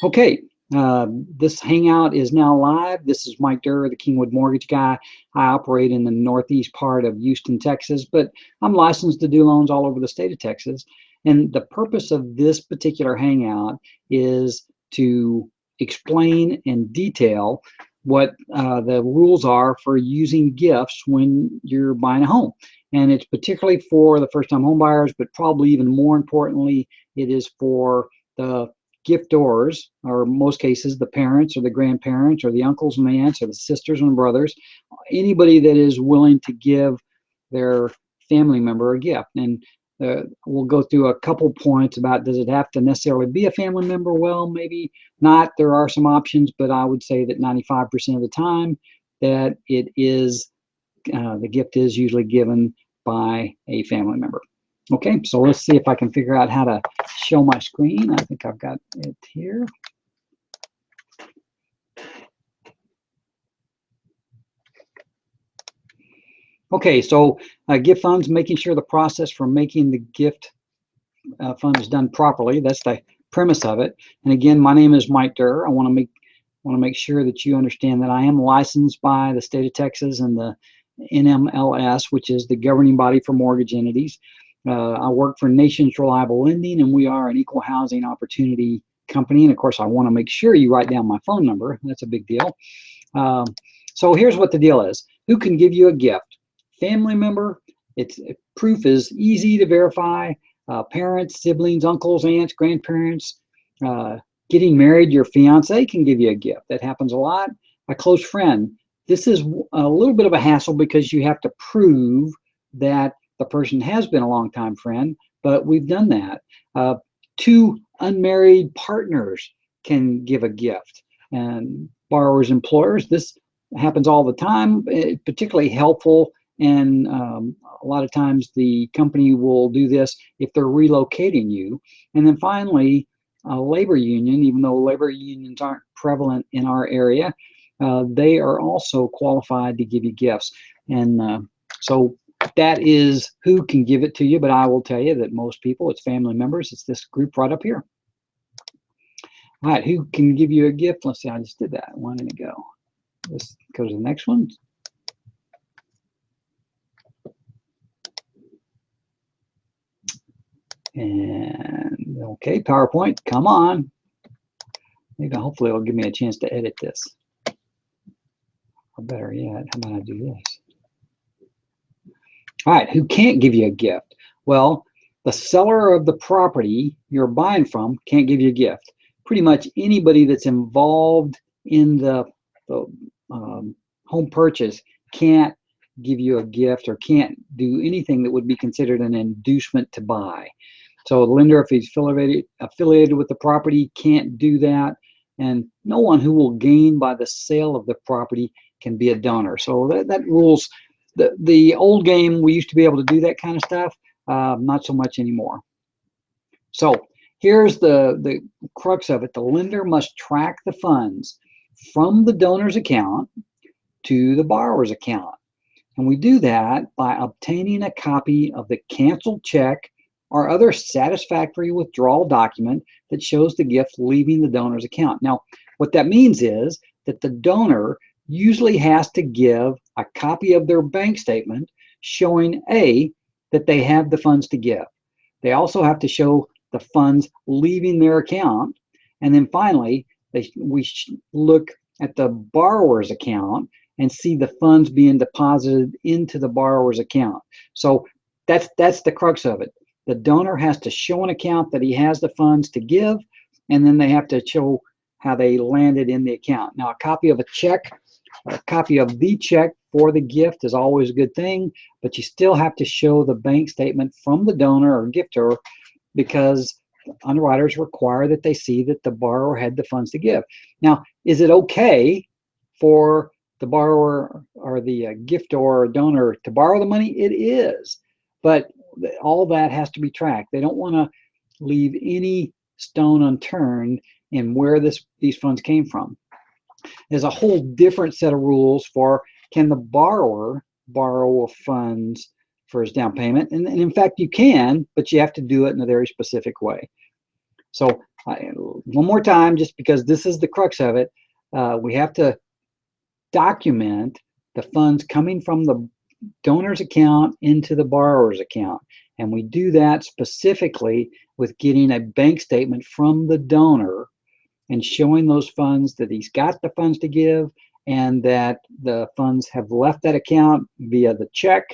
Okay, this hangout is now live. This is Mike Durr, the Kingwood Mortgage Guy. I operate in the northeast part of Houston, Texas, but I'm licensed to do loans all over the state of Texas. And the purpose of this particular hangout is to explain in detail what the rules are for using gifts when you're buying a home. And it's particularly for the first-time home buyers, but probably even more importantly, it is for the giftors, or in most cases the parents or the grandparents or the uncles and aunts or the sisters and brothers, anybody that is willing to give their family member a gift. And we'll go through a couple points about, does it have to necessarily be a family member? Well, maybe not. There are some options, but I would say that 95% of the time that it is the gift is usually given by a family member. Okay, so let's see if I can figure out how to show my screen. I think I've got it here. Okay, so gift funds, making sure the process for making the gift fund is done properly. That's the premise of it. And again, my name is Mike Durr. I want to make sure that you understand that I am licensed by the state of Texas and the NMLS, which is the governing body for mortgage entities. I work for Nations Reliable Lending, and we are an equal housing opportunity company. And of course, I want to make sure you write down my phone number. That's a big deal. So here's what the deal is. Who can give you a gift? Family member. Proof is easy to verify. Parents, siblings, uncles, aunts, grandparents. Getting married, your fiance can give you a gift. That happens a lot. A close friend. This is a little bit of a hassle because you have to prove that the person has been a longtime friend, but we've done that. Two unmarried partners can give a gift. And borrowers, employers, this happens all the time. It's particularly helpful, and a lot of times the company will do this if they're relocating you. And then finally, a labor union, even though labor unions aren't prevalent in our area, they are also qualified to give you gifts. And so that is who can give it to you, but I will tell you that most people, it's family members. It's this group right up here. All right, who can give you a gift? Let's see, I just did that one minute ago. Let's go to the next one. And okay, PowerPoint, come on. Maybe hopefully it'll give me a chance to edit this. Or better yet, how about I do this? All right, who can't give you a gift? Well, the seller of the property you're buying from can't give you a gift. Pretty much anybody that's involved in the home purchase can't give you a gift or can't do anything that would be considered an inducement to buy. So the lender, if he's affiliated with the property, can't do that. And no one who will gain by the sale of the property can be a donor. So that rules the old game. We used to be able to do that kind of stuff, not so much anymore. So here's the crux of it. The lender must track the funds from the donor's account to the borrower's account. And we do that by obtaining a copy of the canceled check or other satisfactory withdrawal document that shows the gift leaving the donor's account. Now, what that means is that the donor usually has to give a copy of their bank statement showing A, that they have the funds to give. They also have to show the funds leaving their account. And then finally, we look at the borrower's account and see the funds being deposited into the borrower's account. So that's the crux of it. The donor has to show an account that he has the funds to give, and then they have to show how they landed in the account. Now, a copy of a check, a copy of the check for the gift is always a good thing, but you still have to show the bank statement from the donor or gifter, because underwriters require that they see that the borrower had the funds to give. Now, is it okay for the borrower or the giftor or donor to borrow the money? It is, but all that has to be tracked. They don't want to leave any stone unturned in where these funds came from. There's a whole different set of rules for, can the borrower borrow funds for his down payment? And in fact, you can, but you have to do it in a very specific way. So One more time, just because this is the crux of it, we have to document the funds coming from the donor's account into the borrower's account. And we do that specifically with getting a bank statement from the donor and showing those funds that he's got the funds to give and that the funds have left that account via the check,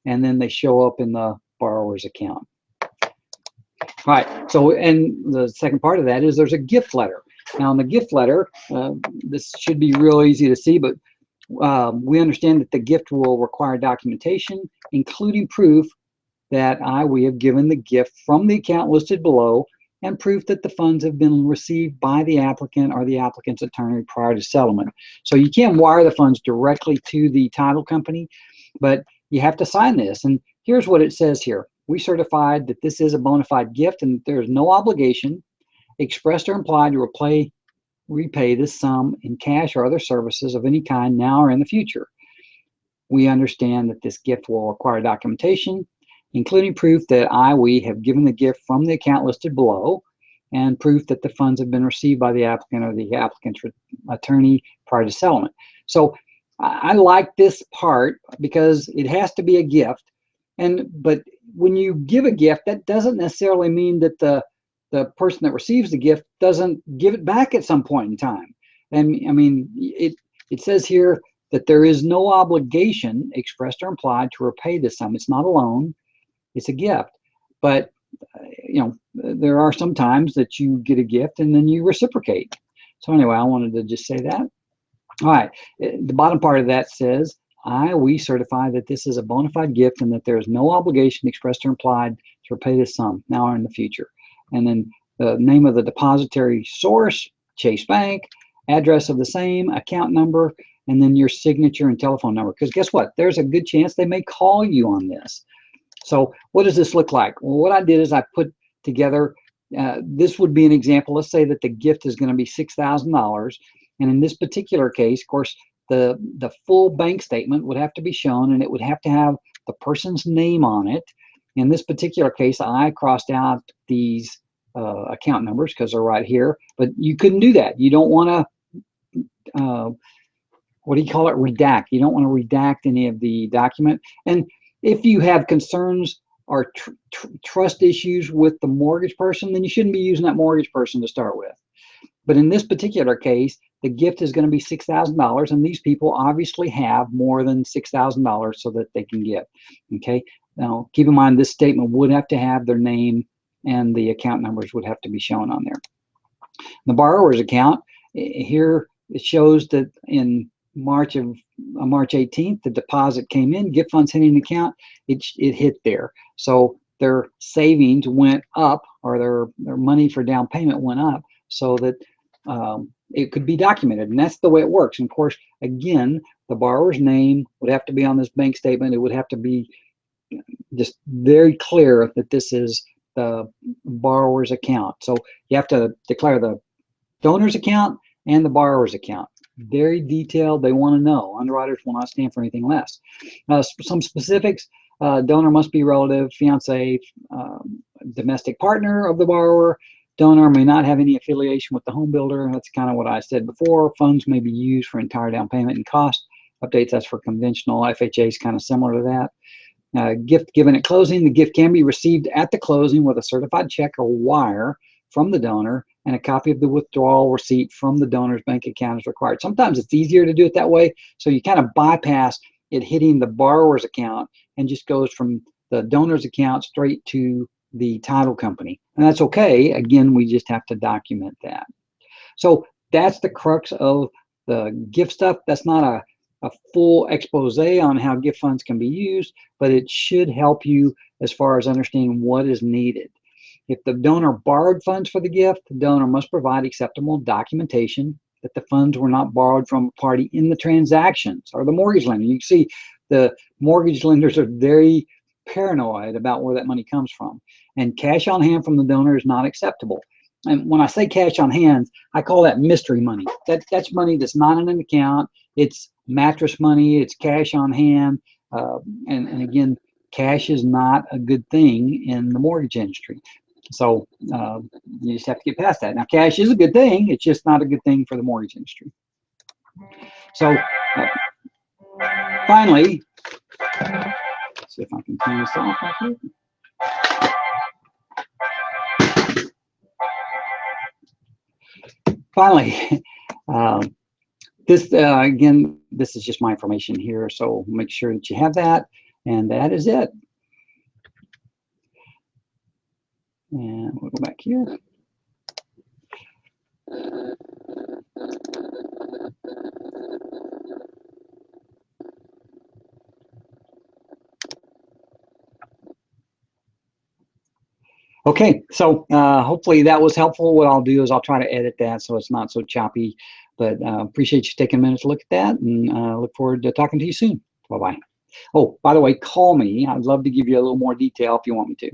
and then they show up in the borrower's account. All right, so, and the second part of that is there's a gift letter. Now, in the gift letter, this should be real easy to see, but we understand that the gift will require documentation, including proof that we have given the gift from the account listed below, and proof that the funds have been received by the applicant or the applicant's attorney prior to settlement. So you can't wire the funds directly to the title company, but you have to sign this. And here's what it says here. We certified that this is a bona fide gift and there is no obligation, expressed or implied, to repay this sum in cash or other services of any kind now or in the future. We understand that this gift will require documentation, including proof that we have given the gift from the account listed below, and proof that the funds have been received by the applicant or the applicant's attorney prior to settlement. So I like this part because it has to be a gift. But when you give a gift, that doesn't necessarily mean that the person that receives the gift doesn't give it back at some point in time. And I mean, it says here that there is no obligation, expressed or implied, to repay this sum. It's not a loan. It's a gift. But there are some times that you get a gift and then you reciprocate. So anyway, I wanted to just say that. All right, the bottom part of that says, we certify that this is a bona fide gift and that there is no obligation, expressed or implied, to repay this sum now or in the future. And then the name of the depository source, Chase Bank, address of the same, account number, and then your signature and telephone number. Because guess what? There's a good chance they may call you on this. So what does this look like? Well, what I did is I put together, this would be an example. Let's say that the gift is going to be $6,000. And in this particular case, of course, the full bank statement would have to be shown, and it would have to have the person's name on it. In this particular case, I crossed out these account numbers because they're right here, but you couldn't do that. You don't want to, what do you call it, redact. You don't want to redact any of the document. And if you have concerns or trust issues with the mortgage person, then you shouldn't be using that mortgage person to start with. But in this particular case, the gift is going to be $6,000, and these people obviously have more than $6,000 so that they can give. Okay. Now, keep in mind, this statement would have to have their name, and the account numbers would have to be shown on there. The borrower's account, here it shows that in March 18th, the deposit came in, gift funds hitting the account, it hit there. So their savings went up, or their money for down payment went up, so that it could be documented. And that's the way it works. And of course, again, the borrower's name would have to be on this bank statement. It would have to be just very clear that this is the borrower's account. So you have to declare the donor's account and the borrower's account. Very detailed. They want to know. Underwriters will not stand for anything less. Some specifics: donor must be relative, fiance, domestic partner of the borrower. Donor may not have any affiliation with the home builder. That's kind of what I said before. Funds may be used for entire down payment and cost. Updates, that's for conventional. FHA is kind of similar to that. Gift given at closing. The gift can be received at the closing with a certified check or wire from the donor, and a copy of the withdrawal receipt from the donor's bank account is required. Sometimes it's easier to do it that way, so you kind of bypass it hitting the borrower's account and just goes from the donor's account straight to the title company. And that's okay. Again, we just have to document that. So that's the crux of the gift stuff. That's not a full expose on how gift funds can be used, but it should help you as far as understanding what is needed. If the donor borrowed funds for the gift, the donor must provide acceptable documentation that the funds were not borrowed from a party in the transactions or the mortgage lender. You can see the mortgage lenders are very paranoid about where that money comes from. And cash on hand from the donor is not acceptable. And when I say cash on hand, I call that mystery money. That's money that's not in an account. It's mattress money. It's cash on hand. And again, cash is not a good thing in the mortgage industry. So you just have to get past that. Now, cash is a good thing. It's just not a good thing for the mortgage industry. So finally, let's see if I can turn this off right here. Finally, this again, this is just my information here, so make sure that you have that, and that is it. And we'll go back here. Okay, so hopefully that was helpful. What I'll do is I'll try to edit that so it's not so choppy, but appreciate you taking a minute to look at that, and look forward to talking to you soon. Bye-bye. Oh, by the way, call me. I'd love to give you a little more detail if you want me to.